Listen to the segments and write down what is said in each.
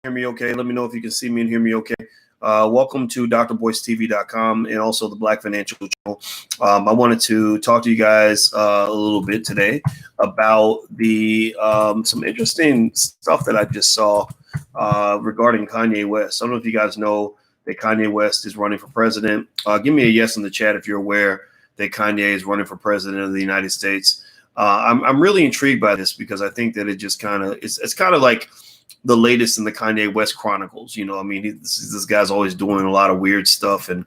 hear me okay? Let me know if you can see me and hear me okay. Welcome to drvoicetv.com and also the Black Financial Channel. I wanted to talk to you guys a little bit today about the some interesting stuff that I just saw regarding Kanye West. I don't know if you guys know that Kanye West is running for president. Give me a yes in the chat if you're aware that Kanye is running for president of the United States. I'm really intrigued by this because I think that it just kind of it's kind of like the latest in the Kanye West chronicles. You know, I mean, this guy's always doing a lot of weird stuff and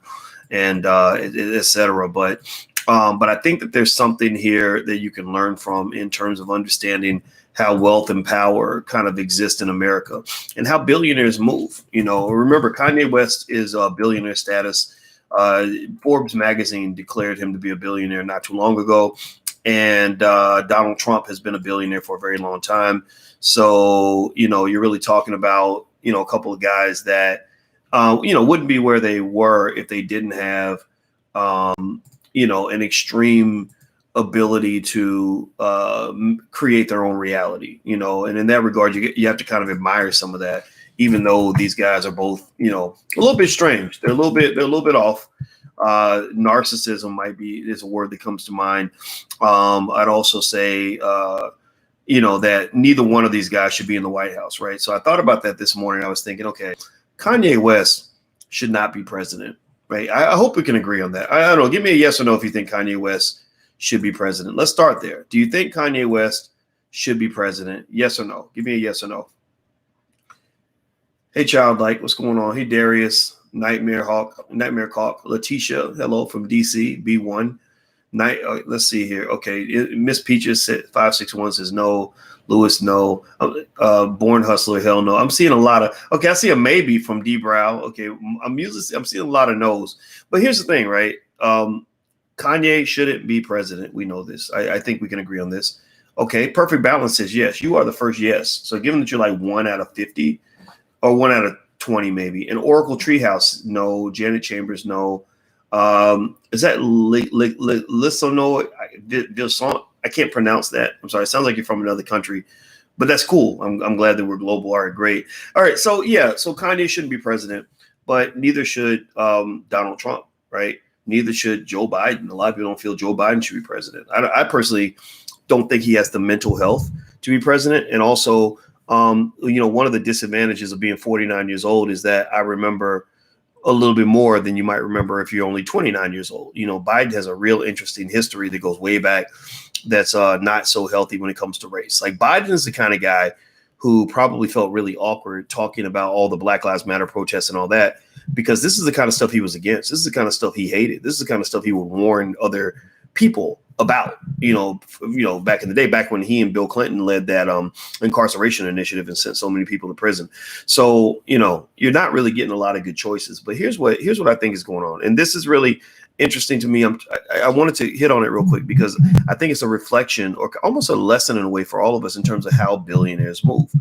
et cetera. But I think that there's something here that you can learn from in terms of understanding how wealth and power kind of exist in America and how billionaires move. You know, remember, Kanye West is a billionaire status. Forbes magazine declared him to be a billionaire not too long ago. And Donald Trump has been a billionaire for a very long time. So, you know, you're really talking about, you know, a couple of guys that, you know, wouldn't be where they were if they didn't have, you know, an extreme ability to create their own reality, you know. And in that regard, you have to kind of admire some of that, even though these guys are both, you know, a little bit strange. They're a little bit off. Narcissism is a word that comes to mind. I'd also say, you know, that neither one of these guys should be in the White House, right? So I thought about that this morning. I was thinking, okay, Kanye West should not be president, right? I hope we can agree on that. I don't know. Give me a yes or no if you think Kanye West should be president. Let's start there. Do you think Kanye West should be president? Yes or no? Give me a yes or no. Hey, Childlike, what's going on? Hey, Darius. Nightmare Hawk, Letitia, hello from DC, B1. Let's see here. Okay, Miss Peaches said 561 says no. Lewis, no. Born Hustler, hell no. I'm seeing a lot of. Okay, I see a maybe from D Brow. Okay, I'm seeing a lot of no's. But here's the thing, right? Kanye shouldn't be president. We know this. I think we can agree on this. Okay, Perfect Balance says yes. You are the first yes. So given that you're like 1 out of 50 or 1 out of 20 maybe. And Oracle Treehouse, no. Janet Chambers, no. Is that Lissono? I can't pronounce that. I'm sorry. It sounds like you're from another country, but that's cool. I'm glad that we're global. All right, great. All right, so yeah, so Kanye shouldn't be president, but neither should Donald Trump, right? Neither should Joe Biden. A lot of people don't feel Joe Biden should be president. I personally don't think he has the mental health to be president, and also. You know, one of the disadvantages of being 49 years old is that I remember a little bit more than you might remember if you're only 29 years old. You know, Biden has a real interesting history that goes way back that's not so healthy when it comes to race. Like, Biden is the kind of guy who probably felt really awkward talking about all the Black Lives Matter protests and all that, because this is the kind of stuff he was against. This is the kind of stuff he hated. This is the kind of stuff he would warn other people about, you know, back in the day, back when he and Bill Clinton led that incarceration initiative and sent so many people to prison. So, you know, you're not really getting a lot of good choices. But here's what I think is going on. And this is really interesting to me. I wanted to hit on it real quick because I think it's a reflection or almost a lesson in a way for all of us in terms of how billionaires move.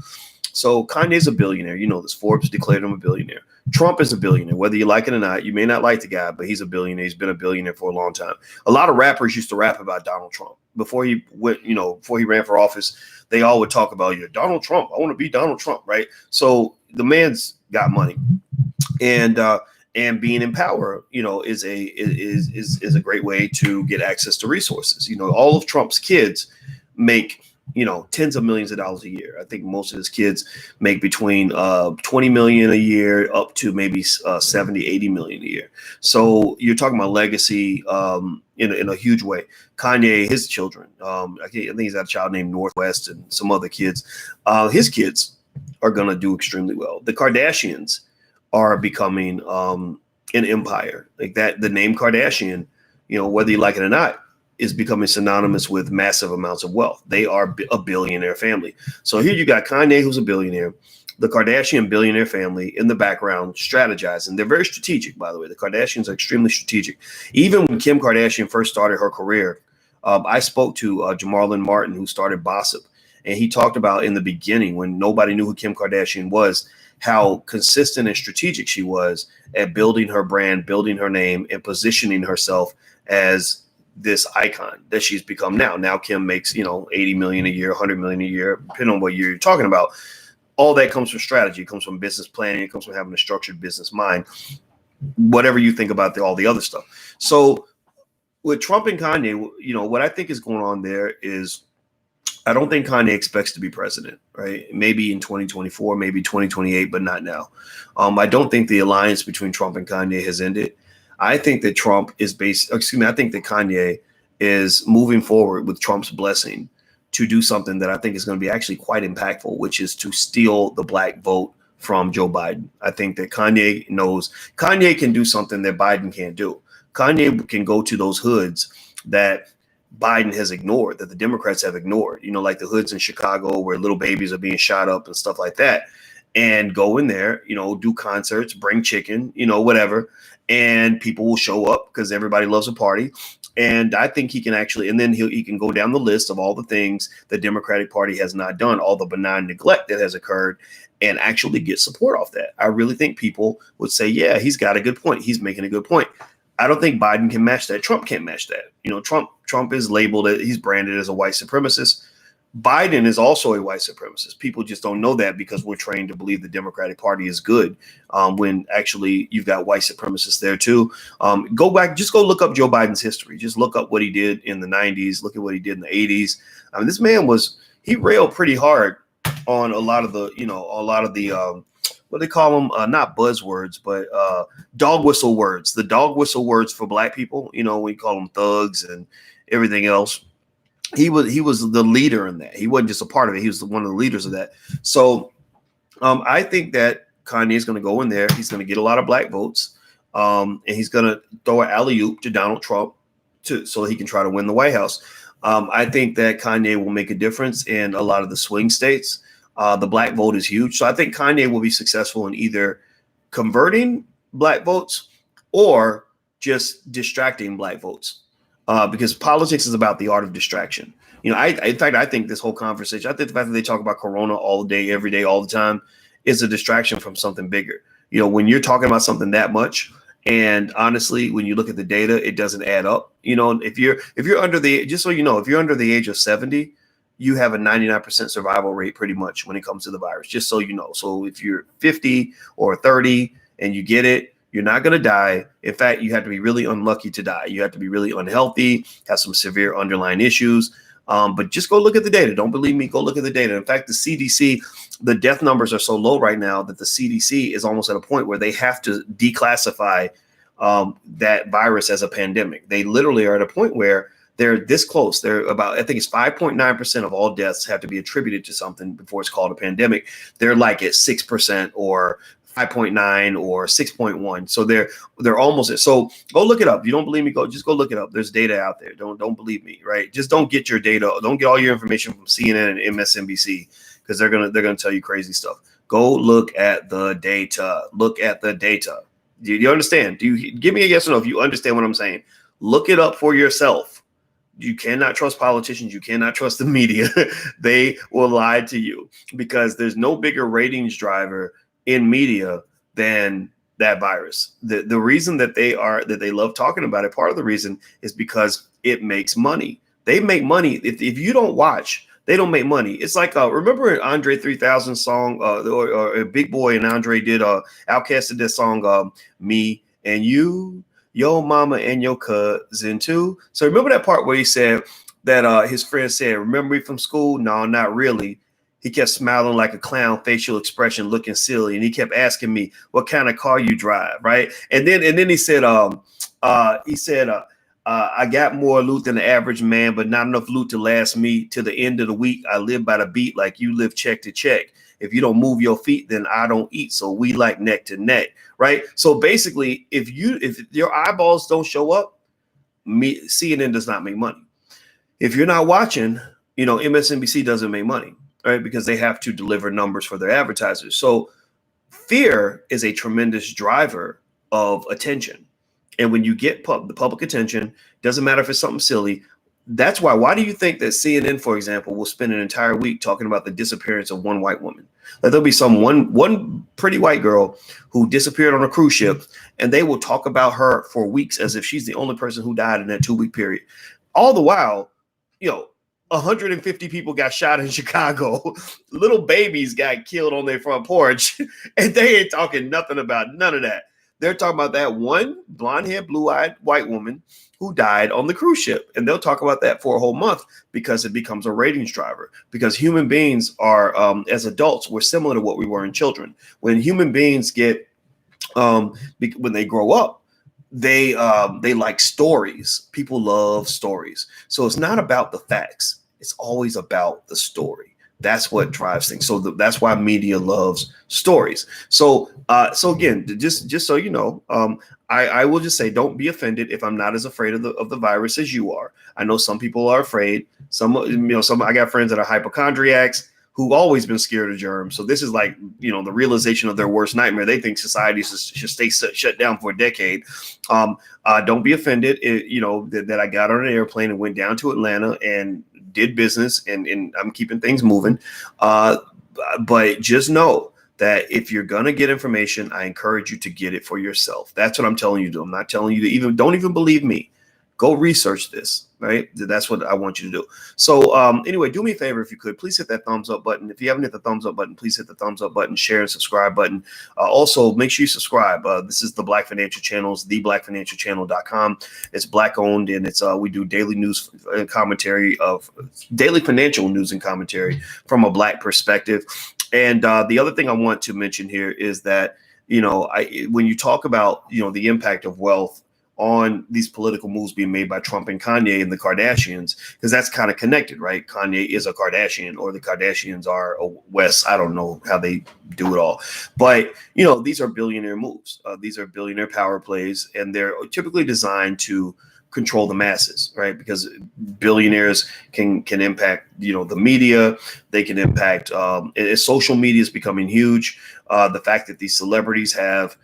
So Kanye's a billionaire. You know this. Forbes declared him a billionaire. Trump is a billionaire. Whether you like it or not, you may not like the guy, but he's a billionaire. He's been a billionaire for a long time. A lot of rappers used to rap about Donald Trump. Before he went, you know, before he ran for office, they all would talk about, Donald Trump. I want to be Donald Trump, right? So the man's got money. And being in power, you know, is a great way to get access to resources. You know, all of Trump's kids make, you know, tens of millions of dollars a year. I think most of his kids make between 20 million a year up to maybe 70, 80 million a year. So you're talking about legacy in a huge way. Kanye, his children, I think he's got a child named Northwest and some other kids. His kids are going to do extremely well. The Kardashians are becoming an empire. Like that, the name Kardashian, you know, whether you like it or not, is becoming synonymous with massive amounts of wealth. They are a billionaire family. So here you got Kanye, who's a billionaire, the Kardashian billionaire family in the background strategizing. They're very strategic, by the way. The Kardashians are extremely strategic. Even when Kim Kardashian first started her career, I spoke to Jamarlin Martin, who started Bossip, and he talked about in the beginning when nobody knew who Kim Kardashian was, how consistent and strategic she was at building her brand, building her name, and positioning herself as this icon that she's become now. Now Kim makes, 80 million a year, 100 million a year, depending on what year you're talking about. all that comes from strategy. It comes from business planning. It comes from having a structured business mind. Whatever you think about all the other stuff. So with Trump and Kanye, what I think is going on there is I don't think Kanye expects to be president, right? Maybe in 2024, maybe 2028, but not now. I don't think the alliance between Trump and Kanye has ended. I think that I think that Kanye is moving forward with Trump's blessing to do something that I think is going to be actually quite impactful, which is to steal the black vote from Joe Biden. I think that Kanye knows Kanye can do something that Biden can't do. Kanye can go to those hoods that Biden has ignored, that the Democrats have ignored, like the hoods in Chicago where little babies are being shot up and stuff like that, and go in there, do concerts, bring chicken, whatever, and people will show up because everybody loves a party. And I think he can actually, and then he can go down the list of all the things the Democratic Party has not done, all the benign neglect that has occurred, and actually get support off that. I really think people would say, yeah, he's got a good point. He's making a good point. I don't think Biden can match that. Trump can't match that. Trump is labeled, he's branded as a white supremacist. Biden is also a white supremacist. People just don't know that because we're trained to believe the Democratic Party is good, when actually you've got white supremacists there too. Just go look up Joe Biden's history. Just look up what he did in the 90s. Look at what he did in the 80s. I mean, this man he railed pretty hard on a lot of the, what they call them, not buzzwords, but dog whistle words. The dog whistle words for black people, we call them thugs and everything else. He was the leader in that. He wasn't just a part of it. He was one of the leaders of that. So I think that Kanye is going to go in there. He's going to get a lot of black votes, and he's going to throw an alley-oop to Donald Trump so he can try to win the White House. I think that Kanye will make a difference in a lot of the swing states. The black vote is huge. So I think Kanye will be successful in either converting black votes or just distracting black votes. Because politics is about the art of distraction. In fact, I think this whole conversation, I think the fact that they talk about Corona all day, every day, all the time is a distraction from something bigger. When you're talking about something that much, and honestly, when you look at the data, it doesn't add up. If you're under if you're under the age of 70, you have a 99% survival rate pretty much when it comes to the virus, just so you know. So if you're 50 or 30 and you get it, you're not going to die. In fact, you have to be really unlucky to die. You have to be really unhealthy, have some severe underlying issues. But just go look at the data. Don't believe me. Go look at the data. In fact, the CDC, the death numbers are so low right now that the CDC is almost at a point where they have to declassify that virus as a pandemic. They literally are at a point where they're this close. They're about, I think it's 5.9% of all deaths have to be attributed to something before it's called a pandemic. They're like at 6% or 5.9 or 6.1. So they're almost at, so go look it up. If you don't believe me, just go look it up. There's data out there. Don't believe me, right? Just don't get your data. Don't get all your information from CNN and MSNBC because they're gonna tell you crazy stuff. Go look at the data. Look at the data. Do you understand? Do you give me a yes or no if you understand what I'm saying? Look it up for yourself. You cannot trust politicians. You cannot trust the media. They will lie to you because there's no bigger ratings driver in media than that virus. The reason that they love talking about it, part of the reason is because it makes money. They make money. If you don't watch, they don't make money. It's like remember Andre 3000 song or Big Boy and Andre did Outkast did this song Me and You, Your Mama and Your Cousin Too. So remember that part where he said that his friend said, "Remember me from school?" No, not really. He kept smiling like a clown, facial expression, looking silly. And he kept asking me, what kind of car you drive, right? And then he said, I got more loot than the average man, but not enough loot to last me to the end of the week. I live by the beat like you live check to check. If you don't move your feet, then I don't eat. So we like neck to neck, right? So basically, if your eyeballs don't show up, CNN does not make money. If you're not watching, MSNBC doesn't make money. Right, because they have to deliver numbers for their advertisers. So fear is a tremendous driver of attention. And when you get the public attention, doesn't matter if it's something silly. That's why do you think that CNN, for example, will spend an entire week talking about the disappearance of one white woman? Like there'll be one pretty white girl who disappeared on a cruise ship, and they will talk about her for weeks as if she's the only person who died in that 2-week period. All the while, 150 people got shot in Chicago. Little babies got killed on their front porch, and they ain't talking nothing about none of that. They're talking about that one blonde-haired, blue-eyed white woman who died on the cruise ship, and they'll talk about that for a whole month because it becomes a ratings driver. Because human beings are, as adults, we're similar to what we were in children. When human beings get, when they grow up, they like stories. People love stories, so it's not about the facts. It's always about the story. That's what drives things. So that's why media loves stories. So again, just so you know, I will just say, don't be offended if I'm not as afraid of the virus as you are. I know some people are afraid. Some I got friends that are hypochondriacs who've always been scared of germs. So this is like, the realization of their worst nightmare. They think society should stay shut down for a decade. Don't be offended, that I got on an airplane and went down to Atlanta and did business, and I'm keeping things moving. But just know that if you're going to get information, I encourage you to get it for yourself. That's what I'm telling you to do. I'm not telling you to don't even believe me. Go research this, right? That's what I want you to do. So anyway, do me a favor, if you could, please hit that thumbs up button. If you haven't hit the thumbs up button, please hit the thumbs up button, share and subscribe button. Also, make sure you subscribe. This is the Black Financial Channels, theblackfinancialchannel.com. It's Black owned, and it's we do daily news and commentary of daily financial news and commentary from a Black perspective. And the other thing I want to mention here is that, when you talk about, the impact of wealth on these political moves being made by Trump and Kanye and the Kardashians, because that's kind of connected, right? Kanye is a Kardashian, or the Kardashians are a West. I don't know how they do it all. But, these are billionaire moves. These are billionaire power plays, and they're typically designed to control the masses, right? Because billionaires can impact, the media. They can impact, social media is becoming huge. The fact that these celebrities have,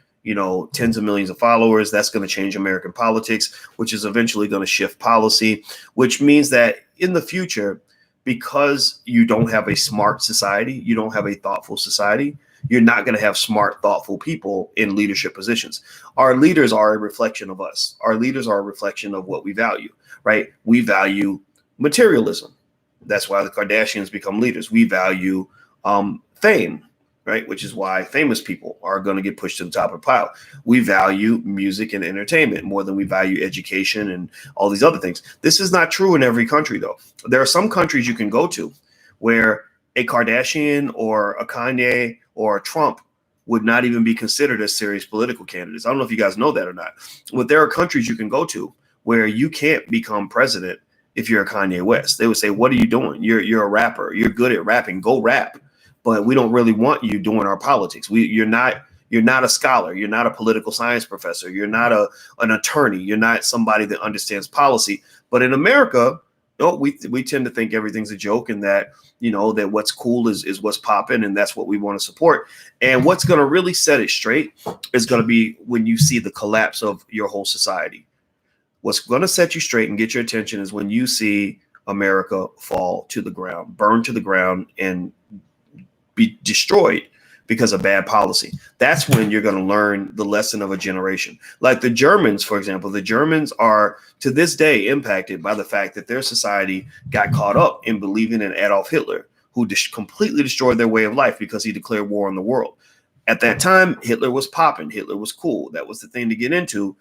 tens of millions of followers, that's going to change American politics, which is eventually going to shift policy, which means that in the future, because you don't have a smart society, you don't have a thoughtful society, you're not going to have smart, thoughtful people in leadership positions. Our leaders are a reflection of us. Our leaders are a reflection of what we value, right? We value materialism. That's why the Kardashians become leaders. We value fame, right? Which is why famous people are going to get pushed to the top of the pile. We value music and entertainment more than we value education and all these other things. This is not true in every country, though. There are some countries you can go to where a Kardashian or a Kanye or a Trump would not even be considered as serious political candidates. I don't know if you guys know that or not, but there are countries you can go to where you can't become president if you're a Kanye West. They would say, "What are you doing? You're a rapper. You're good at rapping. Go rap." But we don't really want you doing our politics. You're not a scholar. You're not a political science professor. You're not an attorney. You're not somebody that understands policy. But in America, we tend to think everything's a joke, and that, that what's cool is what's popping, and that's what we want to support. And what's going to really set it straight is going to be when you see the collapse of your whole society. What's going to set you straight and get your attention is when you see America fall to the ground, burn to the ground, and be destroyed because of bad policy. That's when you're going to learn the lesson of a generation. Like the Germans, for example, the Germans are to this day impacted by the fact that their society got caught up in believing in Adolf Hitler, who completely destroyed their way of life because he declared war on the world. At that time, Hitler was popping. Hitler was cool. That was the thing to get into.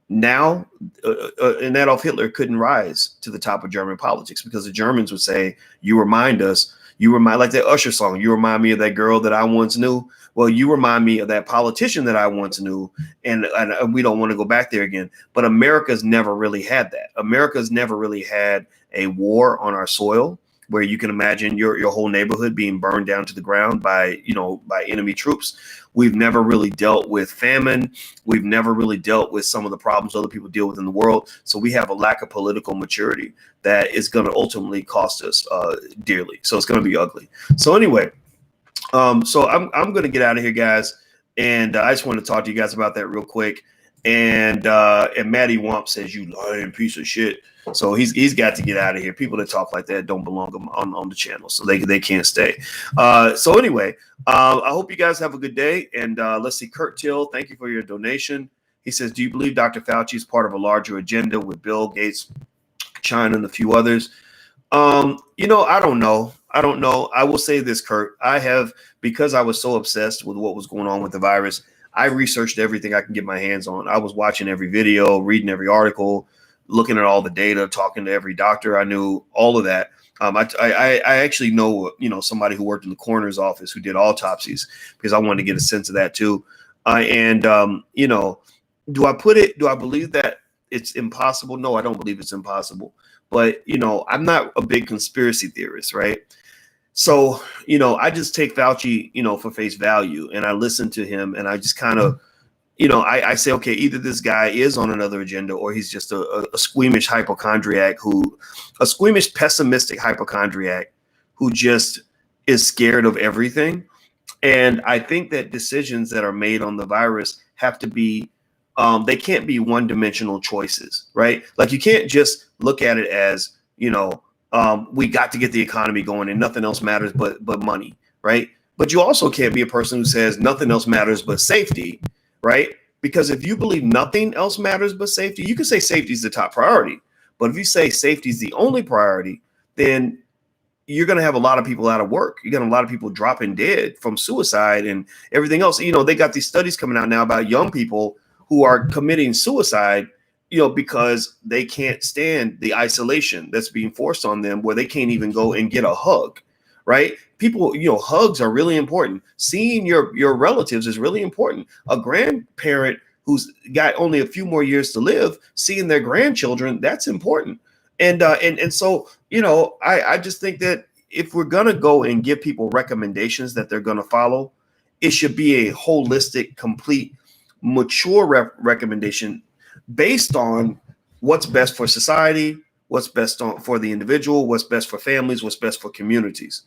Now, and Adolf Hitler couldn't rise to the top of German politics because the Germans would say, "You remind us. You remind," like that Usher song, "You remind me of that girl that I once knew." Well, you remind me of that politician that I once knew, and we don't want to go back there again. But America's never really had that. America's never really had a war on our soil where you can imagine your whole neighborhood being burned down to the ground by enemy troops. We've never really dealt with famine. We've never really dealt with some of the problems other people deal with in the world. So we have a lack of political maturity that is going to ultimately cost us dearly. So it's going to be ugly. So anyway, so I'm going to get out of here, guys. And I just want to talk to you guys about that real quick. And Maddie Womp says, "You lying piece of shit." So he's got to get out of here. People that talk like that don't belong on the channel, so they can't stay. So anyway, I hope you guys have a good day. And let's see, Kirk Till, thank you for your donation. He says, "Do you believe Dr. Fauci is part of a larger agenda with Bill Gates, China, and a few others?" I don't know. I don't know. I will say this, Kurt. Because I was so obsessed with what was going on with the virus, I researched everything I can get my hands on. I was watching every video, reading every article, looking at all the data, talking to every doctor I knew, all of that. I actually know, somebody who worked in the coroner's office who did autopsies because I wanted to get a sense of that too. Do I believe that it's impossible? No, I don't believe it's impossible. But, I'm not a big conspiracy theorist, right? So, I just take Fauci, for face value, and I listen to him, and I just kind of, I say, okay, either this guy is on another agenda, or he's just a squeamish pessimistic hypochondriac who just is scared of everything. And I think that decisions that are made on the virus have to be, they can't be one-dimensional choices, right? Like you can't just look at it as, we got to get the economy going and nothing else matters but money, right? But you also can't be a person who says nothing else matters but safety, right? Because if you believe nothing else matters but safety, you can say safety is the top priority. But if you say safety is the only priority, then you're going to have a lot of people out of work. You're going to have a lot of people dropping dead from suicide and everything else. They got these studies coming out now about young people who are committing suicide, because they can't stand the isolation that's being forced on them, where they can't even go and get a hug, right? People, hugs are really important. Seeing your relatives is really important. A grandparent who's got only a few more years to live, seeing their grandchildren, that's important. And so, I just think that if we're going to go and give people recommendations that they're going to follow, it should be a holistic, complete, mature recommendation based on what's best for society, what's best for the individual, what's best for families, what's best for communities.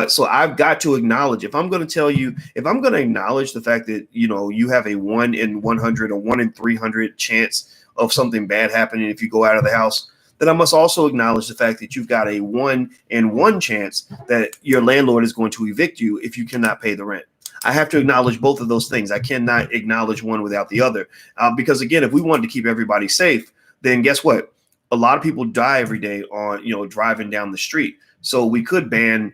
So I've got to acknowledge, if I'm going to acknowledge the fact that, you have a 1 in 100 or 1 in 300 chance of something bad happening if you go out of the house, then I must also acknowledge the fact that you've got a 1 in 1 chance that your landlord is going to evict you if you cannot pay the rent. I have to acknowledge both of those things. I cannot acknowledge one without the other. Because again, if we wanted to keep everybody safe, then guess what? A lot of people die every day on, driving down the street. So we could ban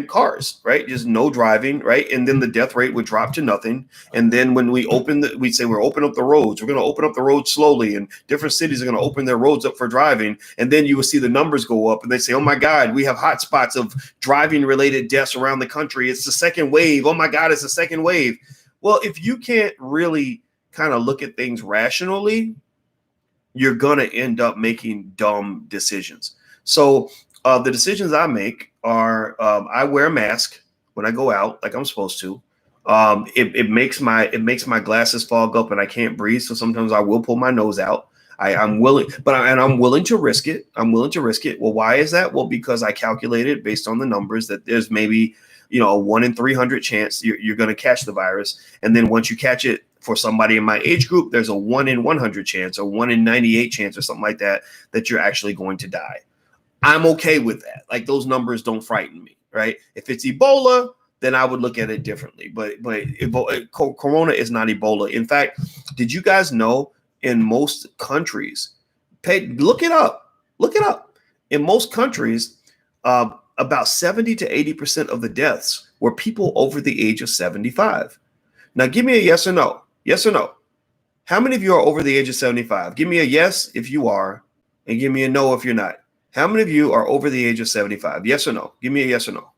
cars, right? Just no driving, right? And then the death rate would drop to nothing. And then when we'd say we're opening up the roads. We're going to open up the roads slowly, and different cities are going to open their roads up for driving. And then you will see the numbers go up, and they say, oh my God, we have hot spots of driving related deaths around the country. It's the second wave. Oh my God, it's the second wave. Well, if you can't really kind of look at things rationally, you're going to end up making dumb decisions. So the decisions I make are I wear a mask when I go out, like I'm supposed to. It makes my glasses fog up and I can't breathe. So sometimes I will pull my nose out. I'm willing to risk it. I'm willing to risk it. Well, why is that? Well, because I calculated based on the numbers that there's maybe, a 1 in 300 chance you're going to catch the virus. And then once you catch it, for somebody in my age group, there's a 1 in 100 chance or 1 in 98 chance or something like that you're actually going to die. I'm okay with that. Like those numbers don't frighten me, right? If it's Ebola, then I would look at it differently. But Corona is not Ebola. In fact, did you guys know in most countries, look it up. In most countries, about 70 to 80% of the deaths were people over the age of 75. Now, give me a yes or no. Yes or no. How many of you are over the age of 75? Give me a yes if you are, and give me a no if you're not. How many of you are over the age of 75? Yes or no? Give me a yes or no.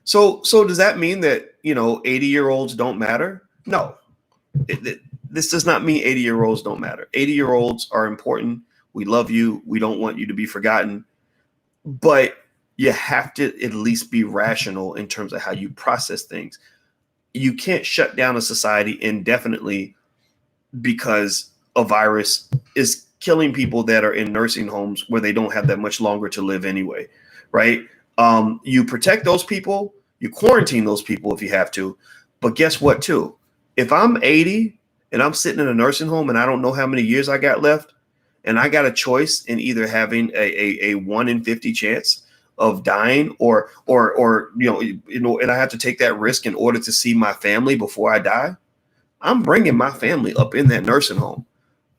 So does that mean that, 80-year-olds don't matter? No. This does not mean 80-year-olds don't matter. 80-year-olds are important. We love you. We don't want you to be forgotten. But you have to at least be rational in terms of how you process things. You can't shut down a society indefinitely because a virus is killing people that are in nursing homes where they don't have that much longer to live anyway, right? You protect those people, you quarantine those people if you have to. But guess what, too? If I'm 80 and I'm sitting in a nursing home and I don't know how many years I got left, and I got a choice in either having a 1 in 50 chance of dying or and I have to take that risk in order to see my family before I die, I'm bringing my family up in that nursing home.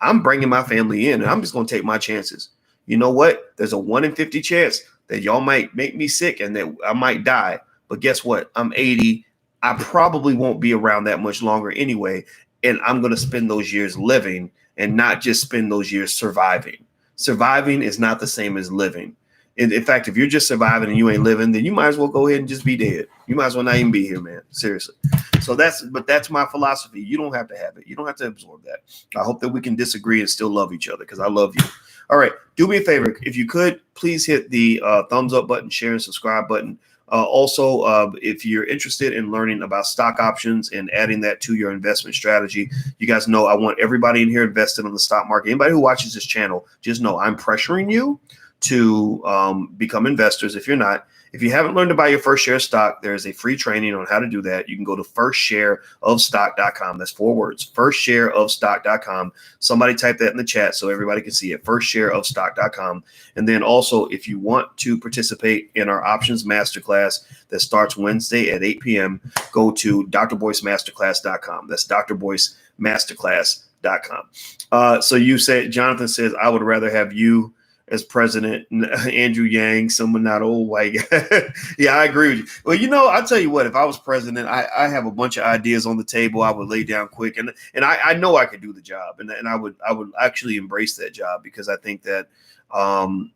I'm bringing my family in and I'm just going to take my chances. You know what? There's a 1 in 50 chance that y'all might make me sick and that I might die. But guess what? I'm 80. I probably won't be around that much longer anyway. And I'm going to spend those years living and not just spend those years surviving. Surviving is not the same as living. In fact, if you're just surviving and you ain't living, then you might as well go ahead and just be dead. You might as well not even be here, man. Seriously. So that's my philosophy. You don't have to have it. You don't have to absorb that. I hope that we can disagree and still love each other because I love you. All right. Do me a favor. If you could, please hit the thumbs up button, share, and subscribe button. Also, if you're interested in learning about stock options and adding that to your investment strategy, you guys know I want everybody in here invested on the stock market. Anybody who watches this channel, just know I'm pressuring you to become investors. If you're not, if you haven't learned to buy your first share of stock, there's a free training on how to do that. You can go to firstshareofstock.com. That's 4 words, firstshareofstock.com. Somebody type that in the chat so everybody can see it, firstshareofstock.com. And then also, if you want to participate in our options masterclass that starts Wednesday at 8 p.m., go to drboycemasterclass.com. That's drboycemasterclass.com. So you said, Jonathan says, I would rather have you as president, Andrew Yang, someone not old white guy. Yeah, I agree with you. Well, you know, I'll tell you what, if I was president, I have a bunch of ideas on the table. I would lay down quick, and I know I could do the job, and I would actually embrace that job because I think that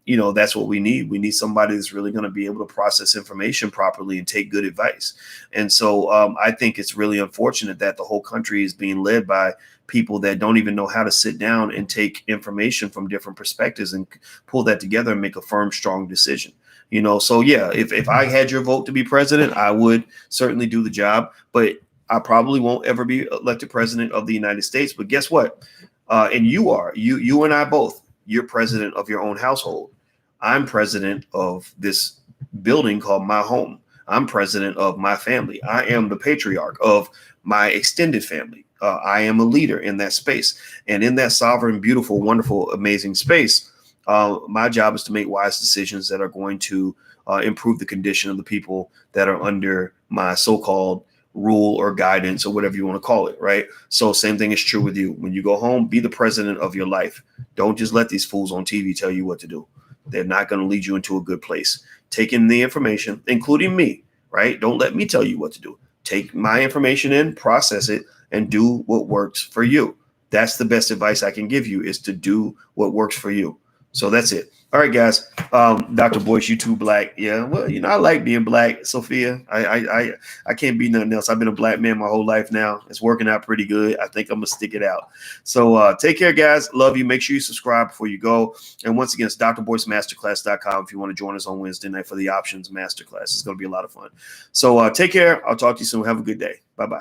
you know, that's what we need. We need somebody that's really going to be able to process information properly and take good advice. And so I think it's really unfortunate that the whole country is being led by people that don't even know how to sit down and take information from different perspectives and pull that together and make a firm, strong decision. You know, so yeah, if I had your vote to be president, I would certainly do the job, but I probably won't ever be elected president of the United States. But guess what? And you and I both, you're president of your own household. I'm president of this building called my home. I'm president of my family. I am the patriarch of my extended family. I am a leader in that space. And in that sovereign, beautiful, wonderful, amazing space, my job is to make wise decisions that are going to improve the condition of the people that are under my so-called rule or guidance or whatever you want to call it, right? So same thing is true with you. When you go home, be the president of your life. Don't just let these fools on TV tell you what to do. They're not going to lead you into a good place. Take in the information, including me, right? Don't let me tell you what to do. Take my information in, process it, and do what works for you. That's the best advice I can give you, is to do what works for you. So that's it. All right, guys. Dr. Boyce, you too black. Yeah, well, you know, I like being black, Sophia. I can't be nothing else. I've been a black man my whole life now. It's working out pretty good. I think I'm gonna stick it out. So take care, guys. Love you. Make sure you subscribe before you go. And once again, it's drboycemasterclass.com if you want to join us on Wednesday night for the options masterclass. It's gonna be a lot of fun. So take care. I'll talk to you soon. Have a good day. Bye-bye.